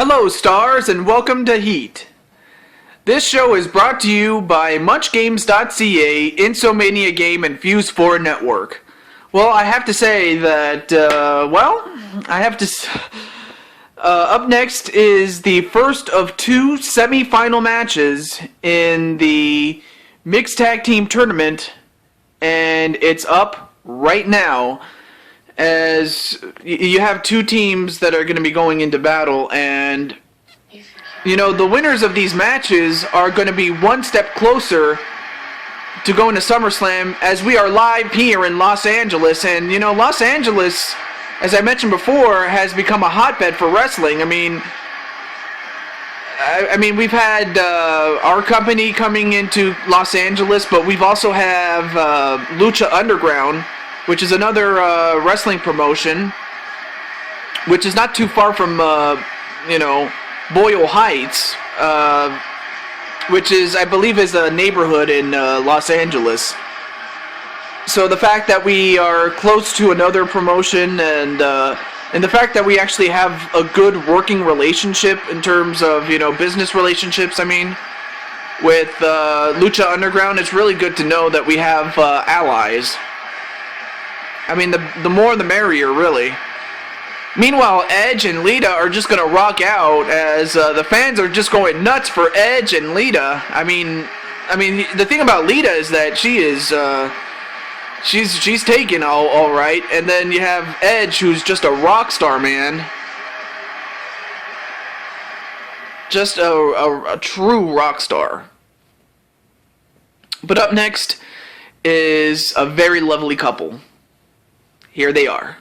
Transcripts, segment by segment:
Hello, stars, and welcome to Heat. This show is brought to you by MuchGames.ca, Insomania Game, and Fuse 4 Network. Well, I have to say that, up next is the first of two semi-final matches in the Mixed Tag Team Tournament, and it's up right now. As you have two teams that are going to be going into battle, and the winners of these matches are going to be one step closer to going to SummerSlam, as we are live here in Los Angeles. And Los Angeles, as I mentioned before, has become a hotbed for wrestling. I mean we've had our company coming into Los Angeles, but we've also have Lucha Underground, which is another wrestling promotion, which is not too far from, Boyle Heights, which is, I believe, is a neighborhood in Los Angeles. So the fact that we are close to another promotion, and the fact that we actually have a good working relationship in terms of, business relationships, with Lucha Underground, it's really good to know that we have allies. The more the merrier, really. Meanwhile, Edge and Lita are just going to rock out, as the fans are just going nuts for Edge and Lita. The thing about Lita is that she's taken all right, and then you have Edge, who's just a rock star, man. Just a true rock star. But up next is a very lovely couple. Here they are.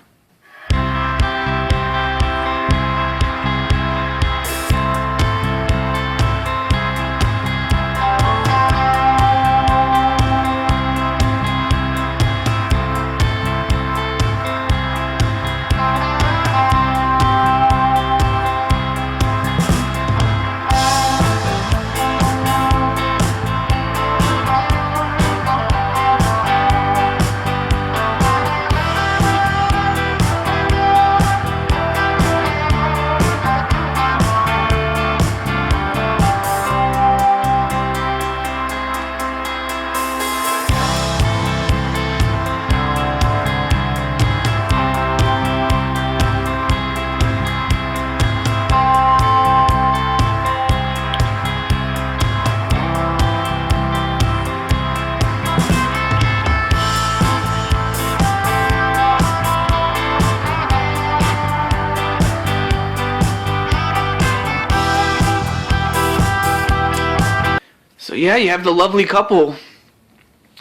So yeah, you have the lovely couple.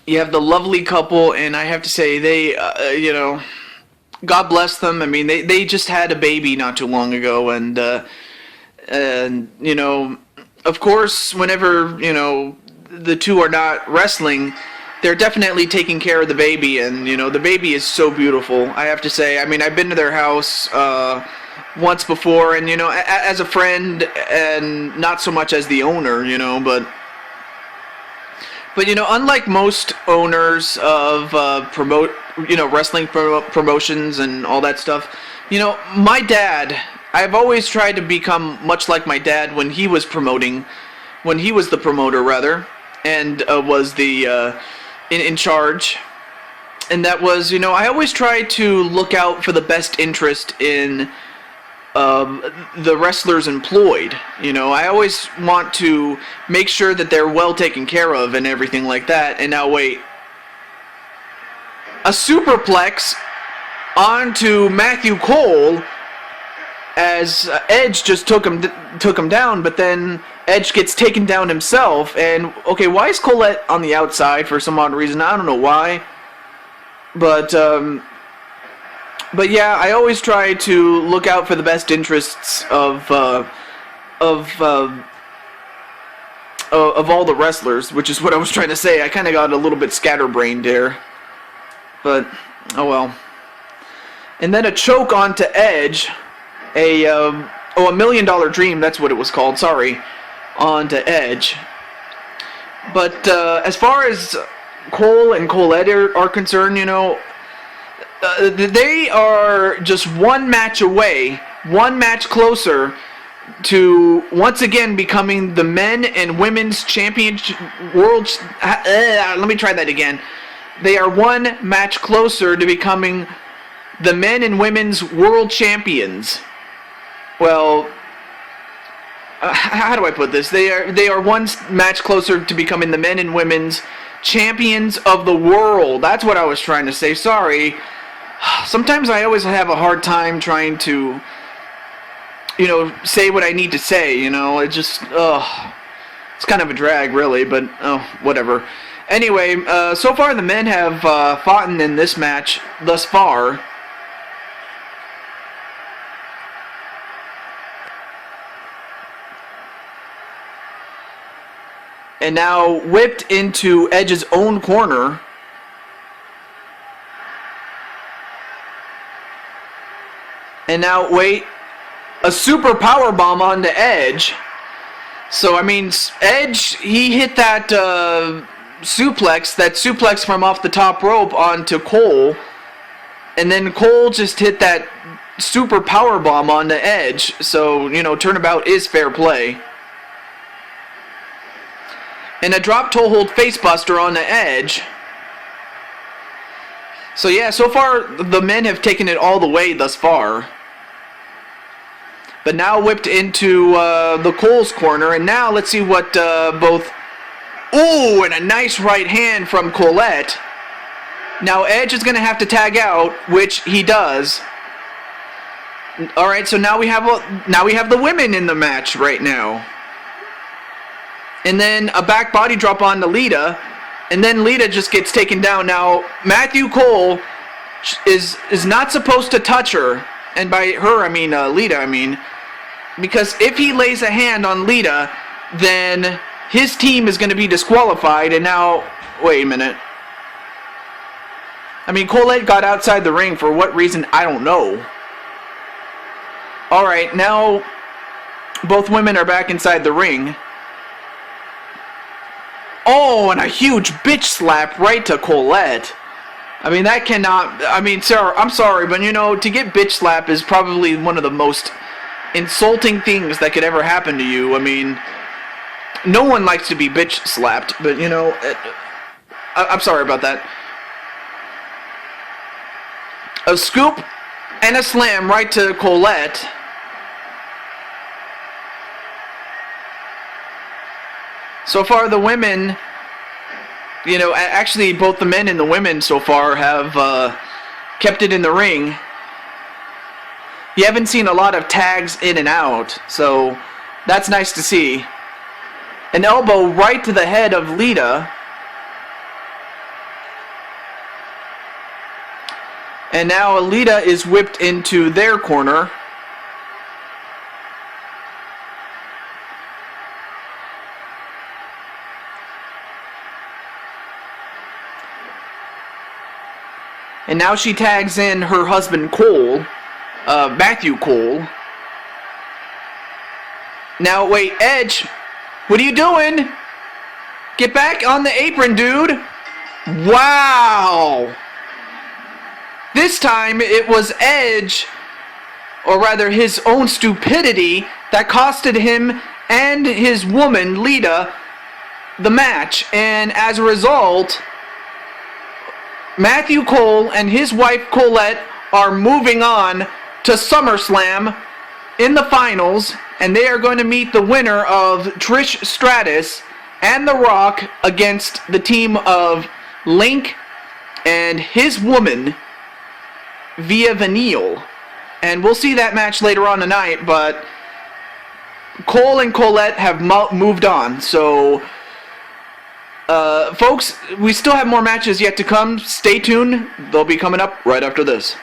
And I have to say, they, God bless them. They just had a baby not too long ago, and of course, whenever, the two are not wrestling, they're definitely taking care of the baby, and, the baby is so beautiful, I have to say. I've been to their house, once before, and, as a friend, and not so much as the owner, But unlike most owners of wrestling promotions and all that stuff, my dad, I've always tried to become much like my dad when he was the promoter rather, and was the in charge. And that was, I always try to look out for the best interest in the wrestlers employed. I always want to make sure that they're well taken care of and everything like that. And now wait, a superplex onto Matthew Cole, as Edge just took him down, but then Edge gets taken down himself. And okay, why is Colette on the outside for some odd reason? I don't know why, But yeah, I always try to look out for the best interests of all the wrestlers, which is what I was trying to say. I kind of got a little bit scatterbrained there, but oh well. And then a choke onto Edge, a $1 Million Dream, that's what it was called. Sorry, onto Edge. But as far as Cole and Colette are concerned, they are just one match away, one match closer to once again becoming the men and women's championship world. Let me try that again. They are one match closer to becoming the men and women's world champions. Well, how do I put this? They are one match closer to becoming the men and women's champions of the world. That's what I was trying to say. Sorry. Sometimes I always have a hard time trying to, say what I need to say. It just, it's kind of a drag, really. But whatever. Anyway, so far the men have fought in this match thus far. And now whipped into Edge's own corner. And now, wait, a super power bomb on the Edge. So, I mean, Edge, he hit that suplex from off the top rope onto Cole. And then Cole just hit that super power bomb on the Edge. So, turnabout is fair play. And a drop toe hold facebuster on the Edge. So yeah, so far the men have taken it all the way thus far. But now whipped into the Cole's corner, and now let's see what both... Ooh, and a nice right hand from Colette. Now Edge is going to have to tag out, which he does. All right, so now we have the women in the match right now. And then a back body drop on to Lita. And then Lita just gets taken down. Now, Matthew Cole is not supposed to touch her. And by her, I mean Lita, Because if he lays a hand on Lita, then his team is going to be disqualified. And now, wait a minute. Colette got outside the ring for what reason, I don't know. Alright, now both women are back inside the ring. Oh, and a huge bitch slap right to Colette. That cannot... sir, I'm sorry, but to get bitch slap is probably one of the most insulting things that could ever happen to you. No one likes to be bitch slapped, but, I'm sorry about that. A scoop and a slam right to Colette. So far, the women, actually both the men and the women so far have kept it in the ring. You haven't seen a lot of tags in and out, so that's nice to see. An elbow right to the head of Lita. And now Lita is whipped into their corner. And now she tags in her husband Cole, Matthew Cole. Now, wait, Edge, what are you doing? Get back on the apron, dude. Wow. This time it was Edge, or rather his own stupidity, that costed him and his woman, Lita, the match. And as a result... Matthew Cole and his wife Colette are moving on to SummerSlam in the finals, and they are going to meet the winner of Trish Stratus and The Rock against the team of Link and his woman, Via Vanille. And we'll see that match later on tonight, but Cole and Colette have moved on, so... folks, we still have more matches yet to come. Stay tuned. They'll be coming up right after this.